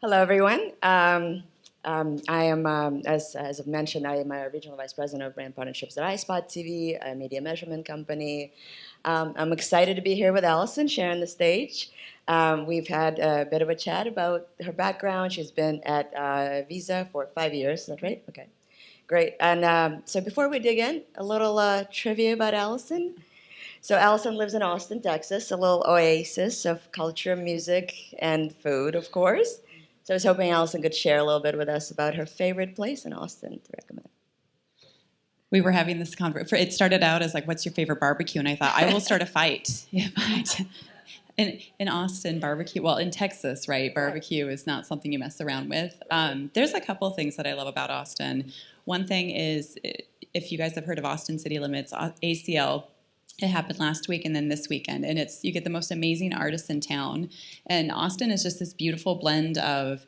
Hello, everyone. I am, as I've mentioned, I am a regional vice president of brand partnerships at iSpot TV, a media measurement company. I'm excited to be here with Alison, sharing the stage. We've had a bit of a chat about her background. She's been at Visa for 5 years. Is that right? Okay, great. And so before we dig in, a little trivia about Alison. So Alison lives in Austin, Texas, a little oasis of culture, music, and food, of course. So I was hoping Alison could share a little bit with us about her favorite place in Austin to recommend. We were having this conversation. It started out as like, what's your favorite barbecue? And I thought, I will start a fight. In Austin, barbecue, well, in Texas, right, barbecue is not something you mess around with. There's a couple things that I love about Austin. One thing is, if you guys have heard of Austin City Limits, ACL, it happened last week and then this weekend, and you get the most amazing artists in town. And Austin is just this beautiful blend of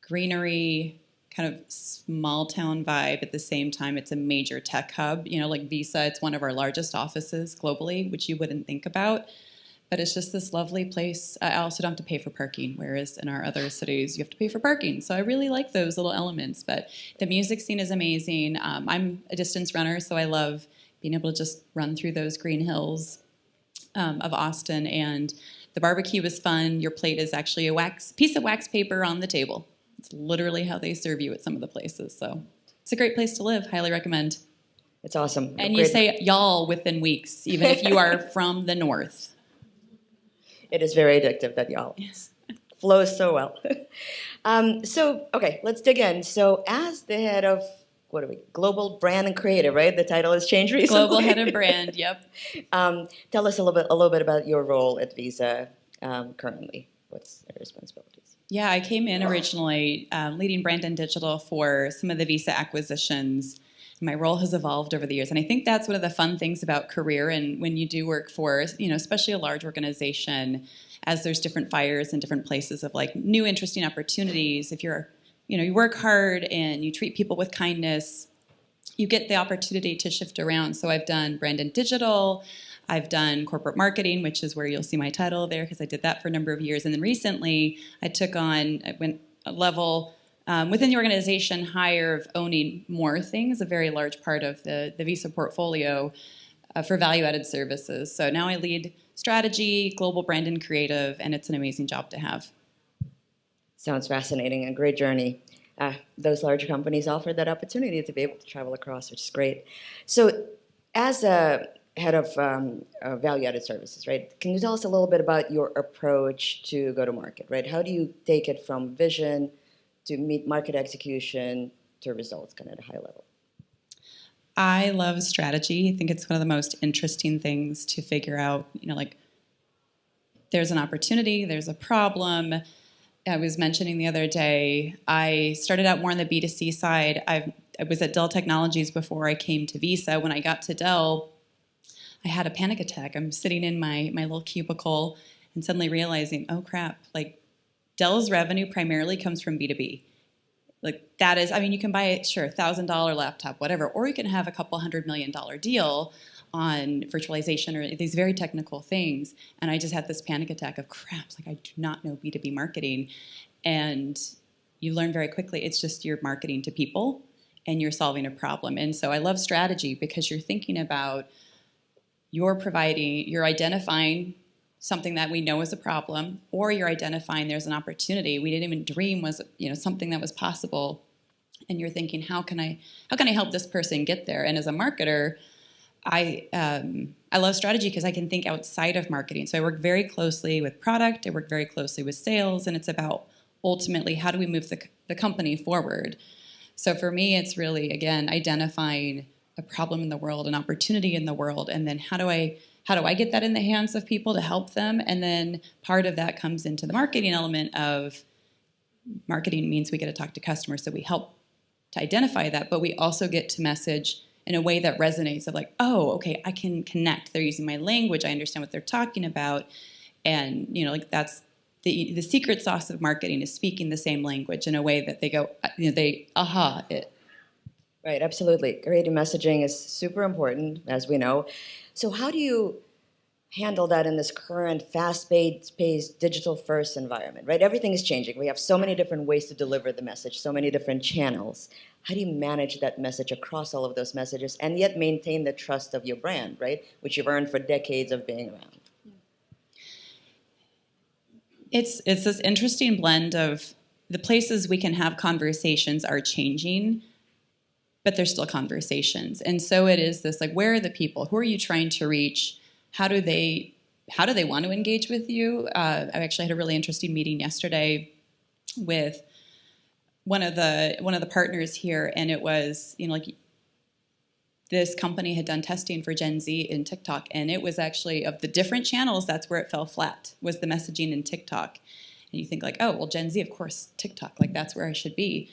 greenery, kind of small town vibe. At the same time, it's a major tech hub. You know, like Visa, it's one of our largest offices globally, which you wouldn't think about. But it's just this lovely place. I also don't have to pay for parking, whereas in our other cities, you have to pay for parking. So I really like those little elements. But the music scene is amazing. I'm a distance runner, so I love being able to just run through those green hills of Austin. And the barbecue is fun. Your plate is actually a piece of wax paper on the table. It's literally how they serve you at some of the places. So it's a great place to live. Highly recommend. It's awesome. And you say y'all within weeks, even if you are from the north. It is very addictive, that y'all. Yes. Flows so well. Okay, let's dig in. So as the head of, what are we, Global Brand and Creative, right? The title has changed recently. Global Head of Brand, yep. Tell us a little bit about your role at Visa currently. What's your responsibilities? Yeah, I came in originally leading brand and digital for some of the Visa acquisitions. My role has evolved over the years, and I think that's one of the fun things about career. And when you do work for, especially a large organization, as there's different fires in different places of like new interesting opportunities. If you're, you work hard and you treat people with kindness, you get the opportunity to shift around. So I've done brand and digital. I've done corporate marketing, which is where you'll see my title there because I did that for a number of years. And then recently I went a level within the organization higher of owning more things, a very large part of the Visa portfolio for value-added services. So now I lead strategy, global brand and creative, and it's an amazing job to have. Sounds fascinating, a great journey. Those large companies offer that opportunity to be able to travel across, which is great. So as a head of value-added services, right, can you tell us a little bit about your approach to go-to-market, right? How do you take it from vision to meet market execution to results, kind of at a high level? I love strategy. I think it's one of the most interesting things to figure out, like there's an opportunity, there's a problem. I was mentioning the other day, I started out more on the B2C side. I was at Dell Technologies before I came to Visa. When I got to Dell, I had a panic attack. I'm sitting in my little cubicle and suddenly realizing, oh crap, like Dell's revenue primarily comes from B2B. Like that is, you can buy a $1,000 laptop, whatever, or you can have a couple $100 million deal on virtualization or these very technical things. And I just had this panic attack of crap, like I do not know B2B marketing. And you learn very quickly, it's just you're marketing to people and you're solving a problem. And so I love strategy because you're thinking about, you're identifying something that we know is a problem, or you're identifying there's an opportunity we didn't even dream was something that was possible, and you're thinking, how can I help this person get there? And as a marketer, I love strategy because I can think outside of marketing. So I work very closely with product, I work very closely with sales, and it's about ultimately how do we move the company forward. So for me, it's really, again, identifying a problem in the world, an opportunity in the world, and then how do I get that in the hands of people to help them? And then part of that comes into the marketing element of marketing means we get to talk to customers, so we help to identify that, but we also get to message in a way that resonates of like, oh, okay, I can connect. They're using my language. I understand what they're talking about. And, like that's the secret sauce of marketing is speaking the same language in a way that they go, it. Right, absolutely. Creative messaging is super important, as we know. So how do you handle that in this current fast-paced digital-first environment, right? Everything is changing. We have so many different ways to deliver the message, so many different channels. How do you manage that message across all of those messages and yet maintain the trust of your brand, right? Which you've earned for decades of being around. It's this interesting blend of the places we can have conversations are changing, but they're still conversations. And so it is this, like, where are the people? Who are you trying to reach? How do they want to engage with you? I actually had a really interesting meeting yesterday with one of the partners here, and it was, like, this company had done testing for Gen Z in TikTok, and it was actually, of the different channels, that's where it fell flat, was the messaging in TikTok. And you think, like, oh, well, Gen Z, of course, TikTok, like, that's where I should be.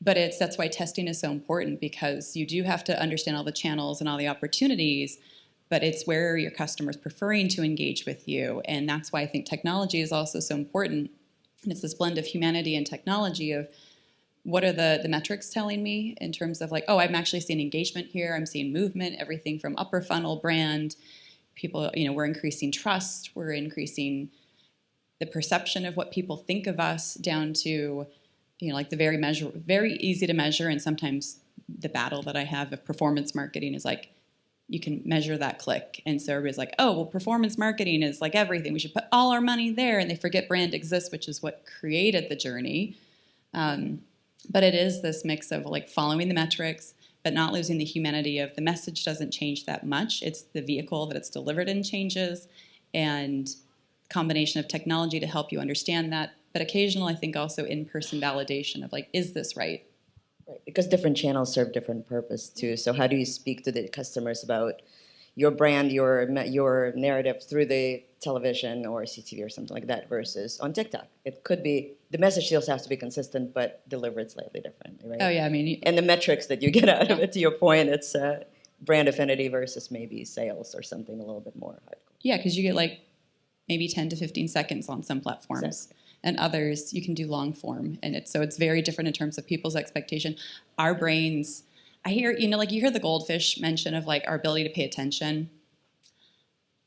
But that's why testing is so important, because you do have to understand all the channels and all the opportunities, but it's where your customer's preferring to engage with you. And that's why I think technology is also so important. And it's this blend of humanity and technology of, what are the metrics telling me in terms of, like, oh, I'm actually seeing engagement here. I'm seeing movement, everything from upper funnel brand. People, we're increasing trust. We're increasing the perception of what people think of us, down to, like, the very easy to measure. And sometimes the battle that I have of performance marketing is, like, you can measure that click. And so everybody's like, oh, well, performance marketing is like everything. We should put all our money there. And they forget brand exists, which is what created the journey. But it is this mix of, like, following the metrics, but not losing the humanity of the message doesn't change that much. It's the vehicle that it's delivered in changes, and combination of technology to help you understand that. But occasional, I think, also in-person validation of, like, is this right? Right, because different channels serve different purpose too. So how do you speak to the customers about your brand, your narrative through the television or CTV or something like that versus on TikTok? It could be, the message still has to be consistent, but delivered slightly differently, right? Oh, yeah, I mean... And the metrics that you get out of it, to your point, it's brand affinity versus maybe sales or something a little bit more hardcore. Yeah, because you get, like, maybe 10 to 15 seconds on some platforms. Exactly. And others, you can do long form. And it's very different in terms of people's expectation. Our brains... I hear, you hear the goldfish mention of, like, our ability to pay attention.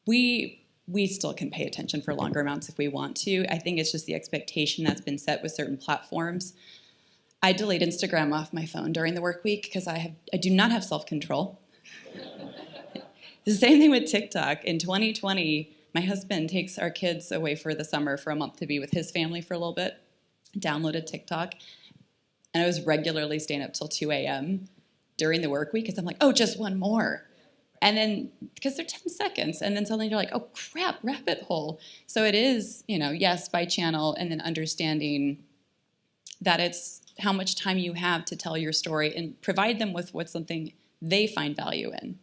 We still can pay attention for longer amounts if we want to. I think it's just the expectation that's been set with certain platforms. I delete Instagram off my phone during the work week because I do not have self-control. The same thing with TikTok. In 2020, my husband takes our kids away for the summer for a month to be with his family for a little bit, downloaded TikTok, and I was regularly staying up till 2 a.m. during the work week because I'm like, oh, just one more. And then, because they're 10 seconds, and then suddenly you're like, oh, crap, rabbit hole. So it is, yes, by channel, and then understanding that it's how much time you have to tell your story and provide them with what's something they find value in.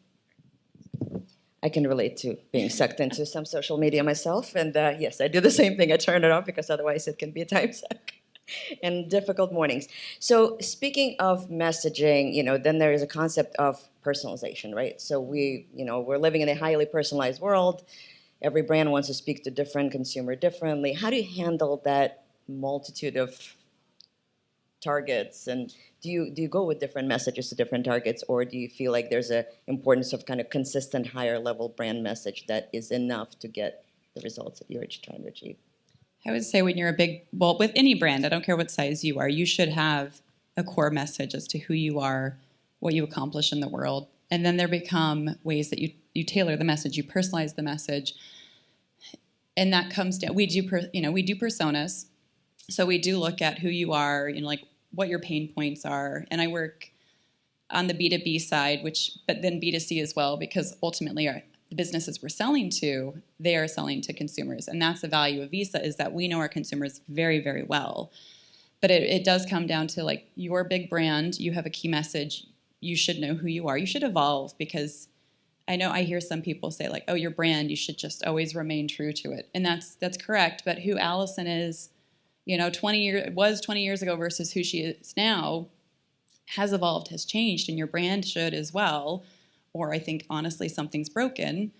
I can relate to being sucked into some social media myself. And yes, I do the same thing. I turn it off because otherwise it can be a time suck and difficult mornings. So speaking of messaging, then there is a concept of personalization, right? So we're living in a highly personalized world. Every brand wants to speak to different consumer differently. How do you handle that multitude of targets? And do you go with different messages to different targets, or do you feel like there's a importance of kind of consistent higher level brand message that is enough to get the results that you're trying to achieve? I would say when you're with any brand, I don't care what size you are, you should have a core message as to who you are, what you accomplish in the world. And then there become ways that you tailor the message, you personalize the message. And that comes down, we do personas. So we do look at who you are, like what your pain points are. And I work on the B2B side, but then B2C as well, because ultimately the businesses we're selling to, they are selling to consumers. And that's the value of Visa, is that we know our consumers very, very well. But it does come down to, like, your big brand, you have a key message, you should know who you are. You should evolve, because I hear some people say, like, oh, your brand, you should just always remain true to it. And that's correct. But who Alison is, 20 years ago versus who she is now has evolved, has changed, and your brand should as well. Or I think, honestly, something's broken,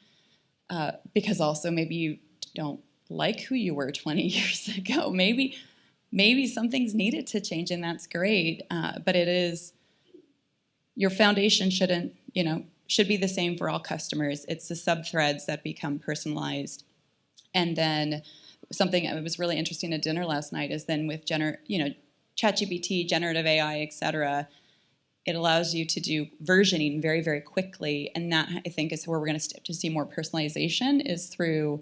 because also maybe you don't like who you were 20 years ago. Maybe something's needed to change, and that's great. But it is, your foundation shouldn't, should be the same for all customers. It's the sub-threads that become personalized. And then something that was really interesting at dinner last night is then with ChatGPT, generative AI, et cetera, it allows you to do versioning very, very quickly. And that, I think, is where we're going to see more personalization, is through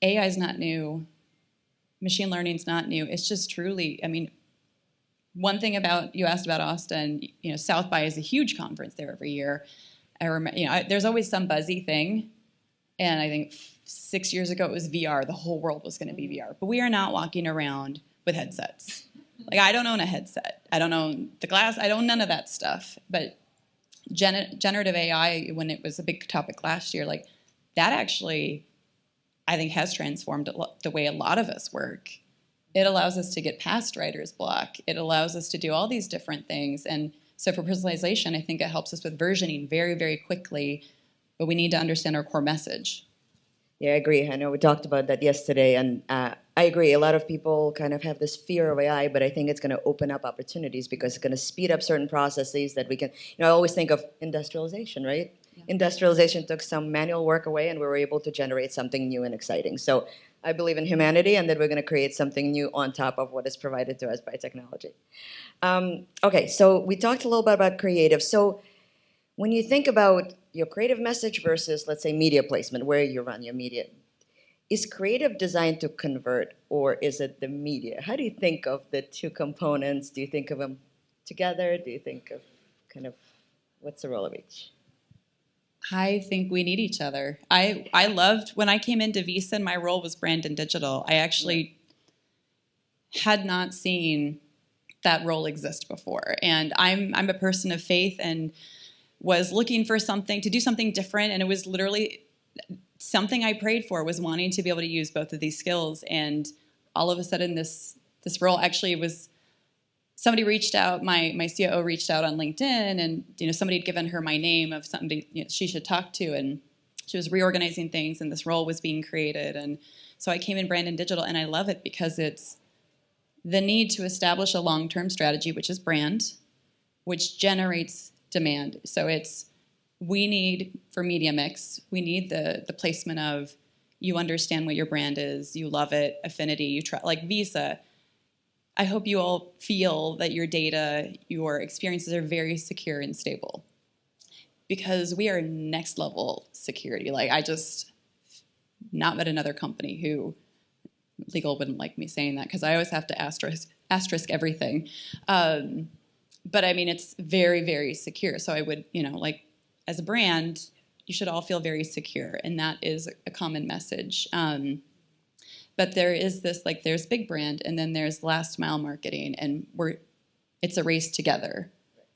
AI is not new. Machine learning is not new. It's just truly, I mean, one thing about, you asked about Austin, South by is a huge conference there every year. I remember, there's always some buzzy thing. And I think 6 years ago it was VR. The whole world was going to be VR. But we are not walking around with headsets. Like, I don't own a headset. I don't own the glass. I don't own none of that stuff. But generative AI, when it was a big topic last year, like, that actually, I think, has transformed the way a lot of us work. It allows us to get past writer's block. It allows us to do all these different things. And so for personalization, I think it helps us with versioning very, very quickly. But we need to understand our core message. Yeah, I agree. I know we talked about that yesterday, and I agree. A lot of people kind of have this fear of AI, but I think it's going to open up opportunities because it's going to speed up certain processes that we can. I always think of industrialization, right? Yeah. Industrialization took some manual work away, and we were able to generate something new and exciting. So I believe in humanity, and that we're going to create something new on top of what is provided to us by technology. Okay, so we talked a little bit about creative. So when you think about your creative message versus, let's say, media placement, where you run your media, is creative designed to convert, or is it the media? How do you think of the two components? Do you think of them together? Do you think of kind of, what's the role of each? I think we need each other. I loved, when I came into Visa and my role was brand and digital, I actually had not seen that role exist before. And I'm a person of faith and was looking for something, to do something different, and it was literally something I prayed for, was wanting to be able to use both of these skills. And all of a sudden this role actually was, somebody reached out, my COO reached out on LinkedIn, and somebody had given her my name of somebody she should talk to, and she was reorganizing things, and this role was being created. And so I came in brand and digital, and I love it because it's the need to establish a long-term strategy, which is brand, which generates demand. So we need, for media mix, we need the placement of, you understand what your brand is, you love it, affinity, you try, like Visa. I hope you all feel that your data, your experiences are very secure and stable, because we are next level security. Like, I just not met another company who, legal wouldn't like me saying that because I always have to asterisk everything. But I mean, it's very, very secure. So I would, as a brand, you should all feel very secure. And that is a common message. But there is this, there's big brand, and then there's last mile marketing, and it's a race together.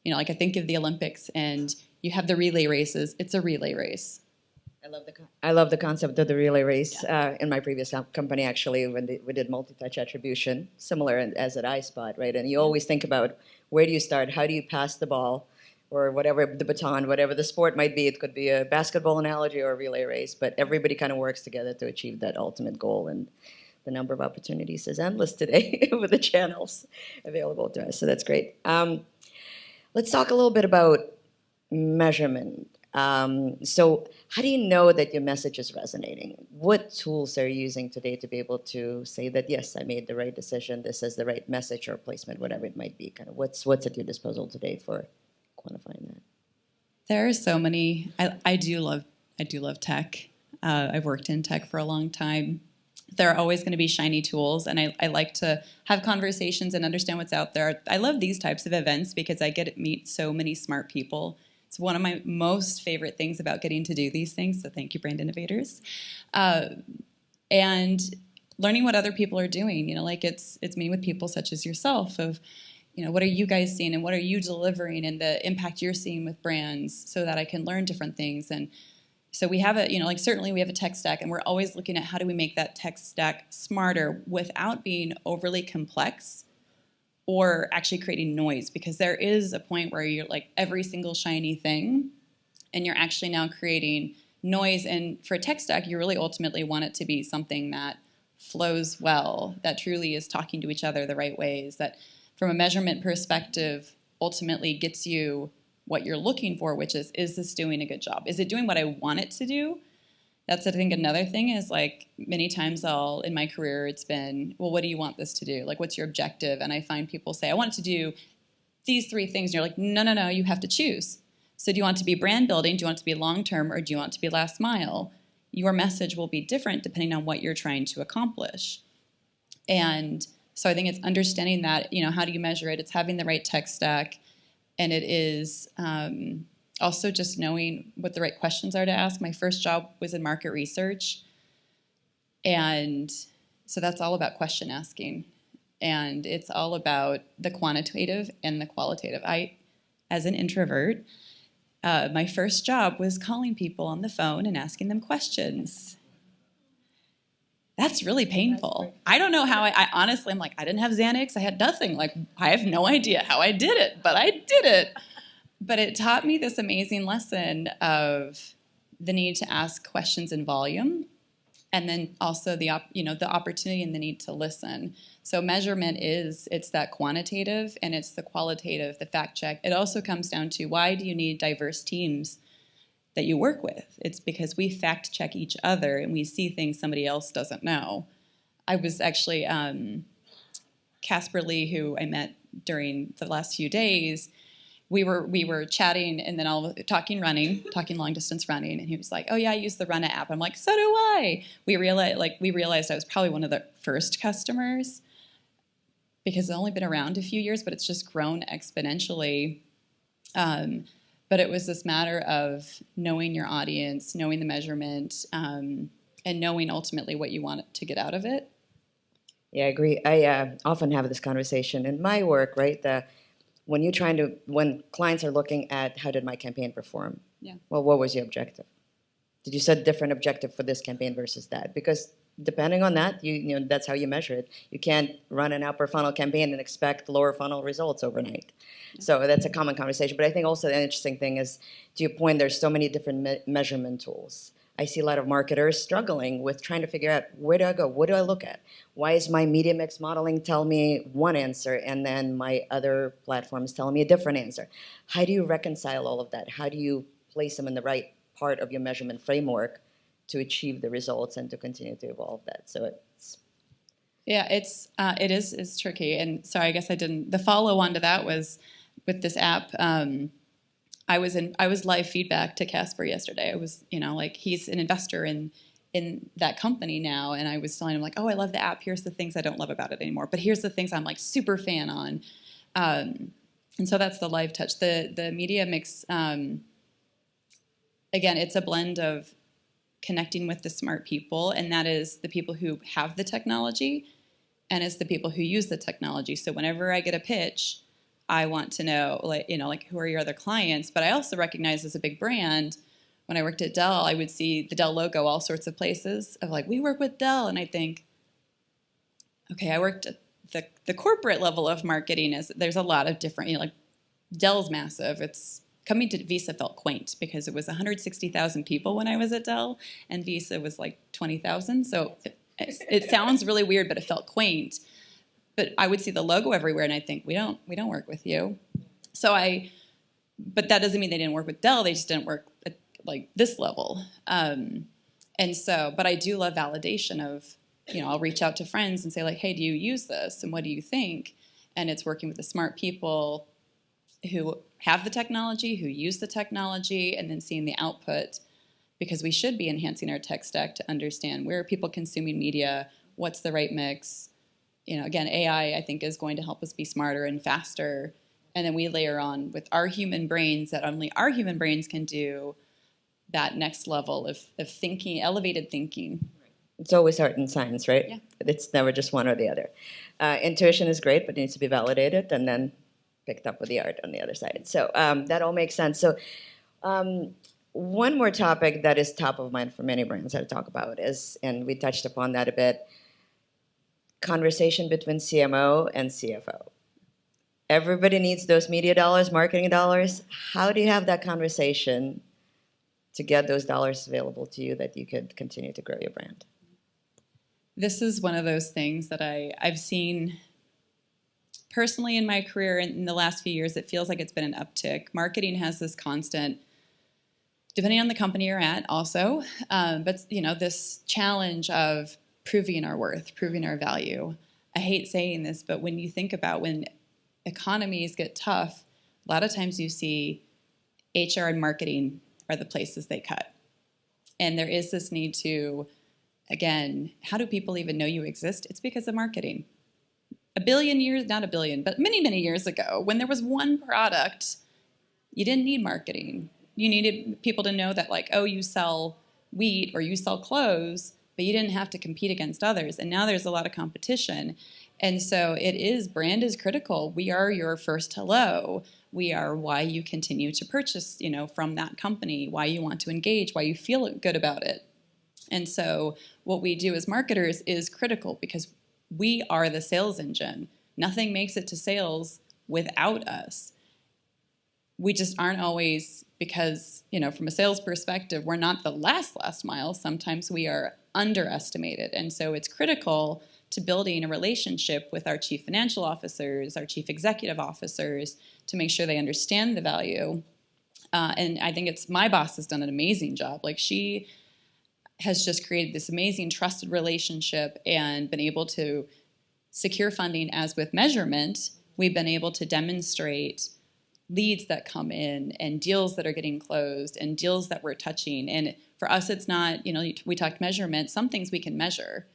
I think of the Olympics, and you have the relay races. It's a relay race. I love the concept of the relay race. Yeah. In my previous company, actually, when we did multi-touch attribution, similar as at iSpot, right? And you always think about, where do you start? How do you pass the ball, or whatever the baton, whatever the sport might be? It could be a basketball analogy or a relay race, but everybody kind of works together to achieve that ultimate goal. And the number of opportunities is endless today with the channels available to us. So that's great. Let's talk a little bit about measurement. So how do you know that your message is resonating? What tools are you using today to be able to say that, yes, I made the right decision, this is the right message or placement, whatever it might be? Kind of what's at your disposal today for quantifying that? There are so many. I do love tech. I've worked in tech for a long time. There are always going to be shiny tools, and I like to have conversations and understand what's out there. I love these types of events because I get to meet so many smart people. It's one of my most favorite things about getting to do these things, so thank you, brand innovators. And learning what other people are doing, it's meeting with people such as yourself of, what are you guys seeing and what are you delivering and the impact you're seeing with brands, so that I can learn different things. And so we have certainly we have a tech stack, and we're always looking at how do we make that tech stack smarter without being overly complex or actually creating noise, because there is a point where you're like every single shiny thing, and you're actually now creating noise. And for a tech stack, you really ultimately want it to be something that flows well, that truly is talking to each other the right ways, that from a measurement perspective ultimately gets you what you're looking for, which is this doing a good job? Is it doing what I want it to do? That's, I think, another thing is, like, many times in my career, it's been, well, what do you want this to do? Like, what's your objective? And I find people say, I want it to do these 3 things. And you're like, no, you have to choose. So do you want it to be brand building? Do you want it to be long-term? Or do you want it to be last mile? Your message will be different depending on what you're trying to accomplish. And so I think it's understanding that, how do you measure it? It's having the right tech stack. And it is also just knowing what the right questions are to ask. My first job was in market research. And so that's all about question asking. And it's all about the quantitative and the qualitative. As an introvert, my first job was calling people on the phone and asking them questions. That's really painful. I don't know how I honestly, I'm like, I didn't have Xanax. I had nothing. Like, I have no idea how I did it, but I did it. But it taught me this amazing lesson of the need to ask questions in volume, and then also the opportunity and the need to listen. So measurement it's that quantitative, and it's the qualitative, the fact check. It also comes down to, why do you need diverse teams that you work with? It's because we fact check each other and we see things somebody else doesn't know. I was actually Casper Lee, who I met during the last few days. We were chatting, and then talking long distance running, and he was like, "Oh yeah, I use the Run app." I'm like, "So do I." We realized I was probably one of the first customers, because it's only been around a few years, but it's just grown exponentially. But it was this matter of knowing your audience, knowing the measurement, and knowing ultimately what you want to get out of it. Yeah, I agree. I often have this conversation in my work, right? When clients are looking at, how did my campaign perform? Yeah. Well, what was your objective? Did you set a different objective for this campaign versus that? Because depending on that, that's how you measure it. You can't run an upper funnel campaign and expect lower funnel results overnight. Yeah. So that's a common conversation. But I think also the interesting thing is, to your point, there's so many different measurement tools. I see a lot of marketers struggling with trying to figure out, where do I go? What do I look at? Why is my media mix modeling tell me one answer, and then my other platforms telling me a different answer? How do you reconcile all of that? How do you place them in the right part of your measurement framework to achieve the results and to continue to evolve that? So it is tricky. And sorry, I guess I didn't. The follow on to that was with this app. I was live feedback to Casper yesterday. I was, he's an investor in that company now, and I was telling him, like, oh, I love the app. Here's the things I don't love about it anymore, but here's the things I'm like super fan on. And so that's the live touch. The media mix. Again, it's a blend of connecting with the smart people, and that is the people who have the technology, and it's the people who use the technology. So whenever I get a pitch, I want to know, who are your other clients? But I also recognize, as a big brand, when I worked at Dell, I would see the Dell logo all sorts of places of like, we work with Dell. And I think, okay, I worked at the corporate level of marketing. There's a lot of different, Dell's massive. Coming to Visa felt quaint because it was 160,000 people when I was at Dell, and Visa was like 20,000. So it sounds really weird, but it felt quaint. But I would see the logo everywhere, and I think, we don't work with you. But that doesn't mean they didn't work with Dell. They just didn't work at like this level. But I do love validation of, I'll reach out to friends and say, like, hey, do you use this, and what do you think? And it's working with the smart people who have the technology, who use the technology, and then seeing the output, because we should be enhancing our tech stack to understand where are people consuming media, what's the right mix. Again, AI, I think, is going to help us be smarter and faster. And then we layer on with our human brains that only our human brains can do, that next level of thinking, elevated thinking. It's always art and science, right? Yeah. It's never just one or the other. Intuition is great, but it needs to be validated and then picked up with the art on the other side. So that all makes sense. So one more topic that is top of mind for many brands that I talk about is, and we touched upon that a bit, conversation between CMO and CFO. Everybody needs those media dollars, marketing dollars. How do you have that conversation to get those dollars available to you that you could continue to grow your brand? This is one of those things that I've seen personally in my career in the last few years, it feels like it's been an uptick. Marketing has this constant, depending on the company you're at also, but this challenge of proving our worth, proving our value. I hate saying this, but when you think about when economies get tough, a lot of times you see HR and marketing are the places they cut. And there is this need to, again, how do people even know you exist? It's because of marketing. A billion years, not a billion, but many, many years ago, when there was one product, you didn't need marketing. You needed people to know that, like, oh, you sell wheat or you sell clothes, but you didn't have to compete against others. And now there's a lot of competition. And so brand is critical. We are your first hello. We are why you continue to purchase, from that company, why you want to engage, why you feel good about it. And so what we do as marketers is critical because we are the sales engine. Nothing makes it to sales without us. We just aren't always, because, from a sales perspective, we're not the last mile. Sometimes we are underestimated. And so it's critical to building a relationship with our chief financial officers, our chief executive officers, to make sure they understand the value. And I think my boss has done an amazing job. Like, she has just created this amazing trusted relationship and been able to secure funding. As with measurement, we've been able to demonstrate leads that come in and deals that are getting closed and deals that we're touching. And for us, it's not, we talked measurement. Some things we can measure.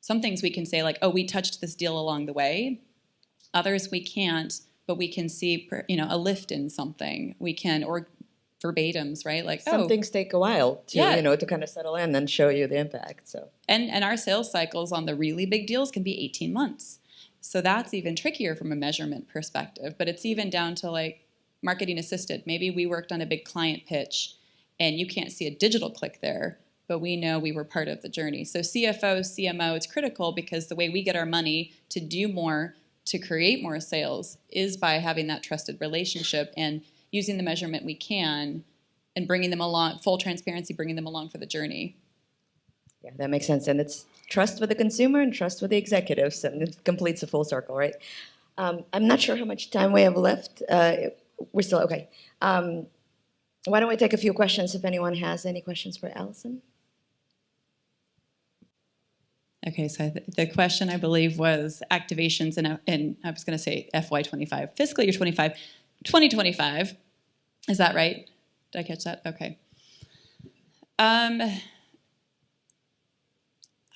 Some things we can say, like, oh, we touched this deal along the way. Others we can't, but we can see, a lift in something. We can, or verbatims, right? Like, some things take a while to, to kind of settle in and show you the impact. So, and our sales cycles on the really big deals can be 18 months. So that's even trickier from a measurement perspective. But it's even down to, like, marketing assisted. Maybe we worked on a big client pitch and you can't see a digital click there, but we know we were part of the journey. So CFO, CMO, it's critical because the way we get our money to do more, to create more sales, is by having that trusted relationship and using the measurement we can and bringing them along, full transparency, bringing them along for the journey. Yeah, that makes sense. And it's trust with the consumer and trust with the executives, and it completes a full circle, right? I'm not sure how much time we have left. We're still okay. Why don't we take a few questions if anyone has any questions for Alison? Okay, so the question, I believe, was activations in I was going to say FY25, fiscal year 25, 2025. Is that right? Did I catch that? Okay.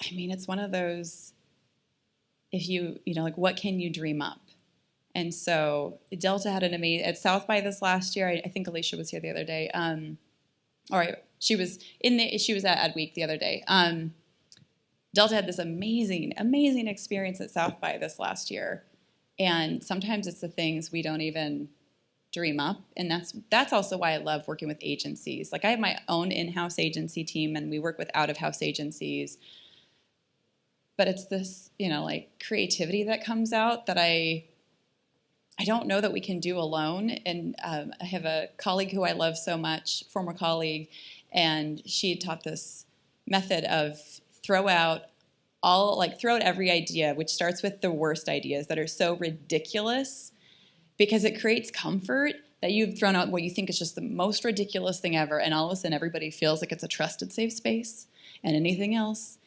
It's one of those, if like, what can you dream up? And so Delta had an amazing, at South by this last year, I think Alicia was here the other day. She was at Adweek the other day. Delta had this amazing, amazing experience at South by this last year. And sometimes it's the things we don't even dream up. And that's also why I love working with agencies. Like, I have my own in-house agency team, and we work with out-of-house agencies. But it's this, like, creativity that comes out that I don't know that we can do alone. And I have a colleague who I love so much, former colleague, and she taught this method of throw out every idea, which starts with the worst ideas that are so ridiculous, because it creates comfort that you've thrown out what you think is just the most ridiculous thing ever, and all of a sudden everybody feels like it's a trusted, safe space, and anything else,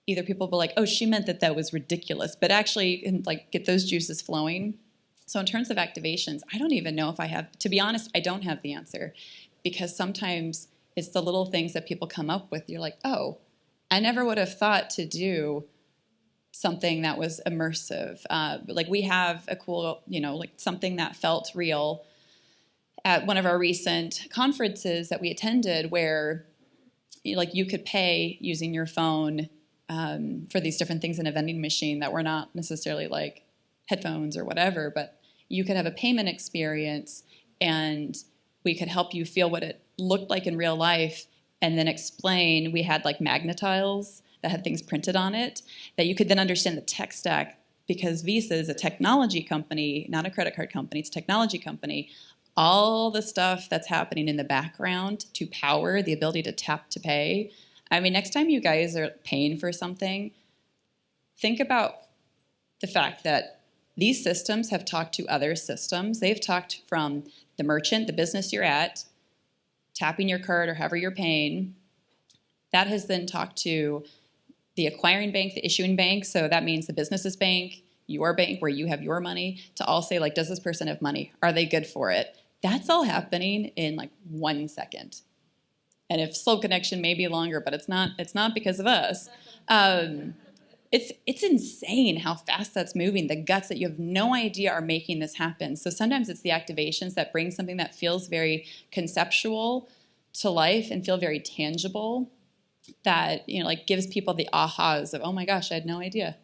either people will be like, oh, she meant that was ridiculous, but actually, like, get those juices flowing. So in terms of activations, I don't even know if I have, to be honest, I don't have the answer, because sometimes it's the little things that people come up with. You're like, oh, I never would have thought to do something that was immersive. Like, we have a cool, like, something that felt real at one of our recent conferences that we attended, where, you could pay using your phone for these different things in a vending machine that were not necessarily like headphones or whatever, but you could have a payment experience, and we could help you feel what it looked like in real life, and then explain. We had, like, Magnetiles that had things printed on it that you could then understand the tech stack, because Visa is a technology company, not a credit card company. It's a technology company. All the stuff that's happening in the background to power the ability to tap to pay. Next time you guys are paying for something, think about the fact that these systems have talked to other systems. They've talked from the merchant, the business you're at, tapping your card or however you're paying. That has then talked to the acquiring bank, the issuing bank. So that means the business's bank, your bank where you have your money, to all say, like, does this person have money? Are they good for it? That's all happening in like 1 second. And if slow connection may be longer, but it's not because of us. It's insane how fast that's moving. The guts that you have no idea are making this happen. So sometimes it's the activations that bring something that feels very conceptual to life and feel very tangible that, like gives people the ahas of, oh my gosh, I had no idea.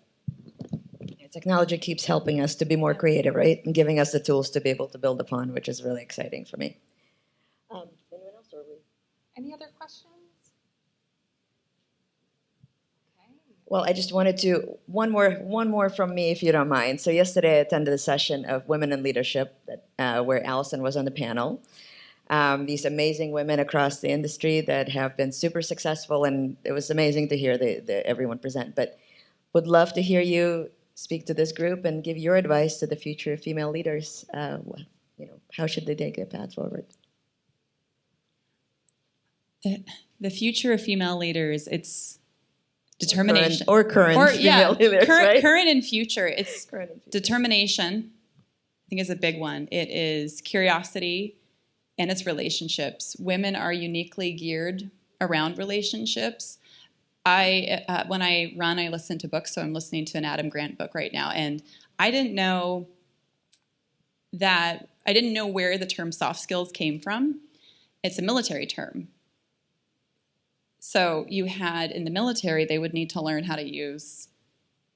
Technology keeps helping us to be more creative, right? And giving us the tools to be able to build upon, which is really exciting for me. Anyone else? Or Any other questions? Okay. Well, I just wanted to, one more from me, if you don't mind. So yesterday I attended a session of Women in Leadership where Alison was on the panel. These amazing women across the industry that have been super successful, and it was amazing to hear everyone present. But would love to hear you speak to this group and give your advice to the future female leaders. How should they take their path forward? The future of female leaders, it's determination. Current female leaders, right? Current and future. It's Current and future. Determination, I think, is a big one. It is curiosity, and it's relationships. Women are uniquely geared around relationships. When I run, I listen to books, so I'm listening to an Adam Grant book right now, and I didn't know where the term soft skills came from. It's a military term. So you had, in the military, they would need to learn how to use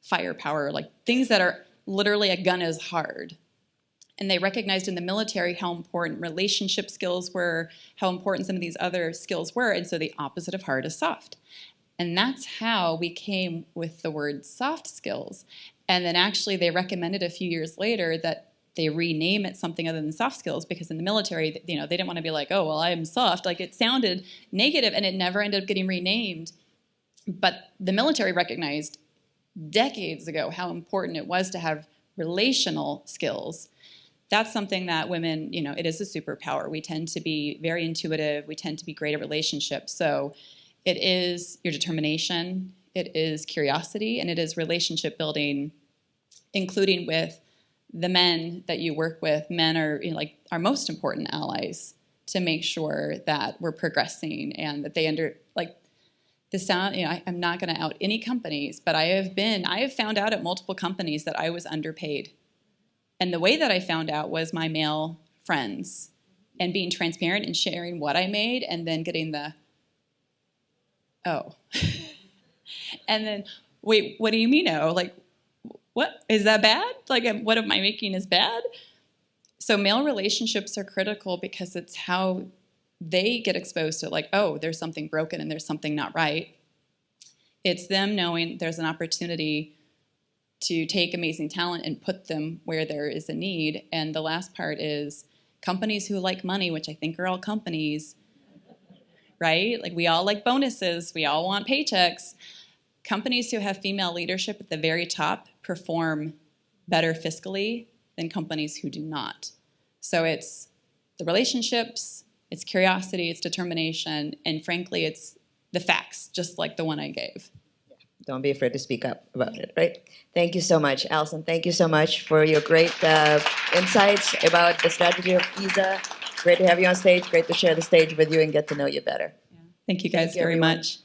firepower, like things that are literally a gun is hard. And they recognized in the military how important relationship skills were, how important some of these other skills were, and so the opposite of hard is soft. And that's how we came with the word soft skills. And then actually they recommended a few years later that they rename it something other than soft skills, because in the military, they didn't want to be like, oh, well, I'm soft. Like, it sounded negative, and it never ended up getting renamed. But the military recognized decades ago how important it was to have relational skills. That's something that women, it is a superpower. We tend to be very intuitive. We tend to be great at relationships. So it is your determination, it is curiosity, and it is relationship building, including with the men that you work with. Men are our most important allies to make sure that we're progressing and that they I'm not going to out any companies, but I have found out at multiple companies that I was underpaid. And the way that I found out was my male friends and being transparent and sharing what I made, and then getting the, oh. And then, wait, what do you mean, oh? Like, what? Is that bad? Like, what am I making is bad? So male relationships are critical because it's how they get exposed to, like, oh, there's something broken and there's something not right. It's them knowing there's an opportunity to take amazing talent and put them where there is a need. And the last part is companies who like money, which I think are all companies, right? Like, we all like bonuses. We all want paychecks. Companies who have female leadership at the very top perform better fiscally than companies who do not. So it's the relationships, it's curiosity, it's determination, and frankly, it's the facts, just like the one I gave. Don't be afraid to speak up about it, right? Thank you so much. Alison, thank you so much for your great insights about the strategy of ESA. Great to have you on stage. Great to share the stage with you and get to know you better. Yeah. Thank you guys very much.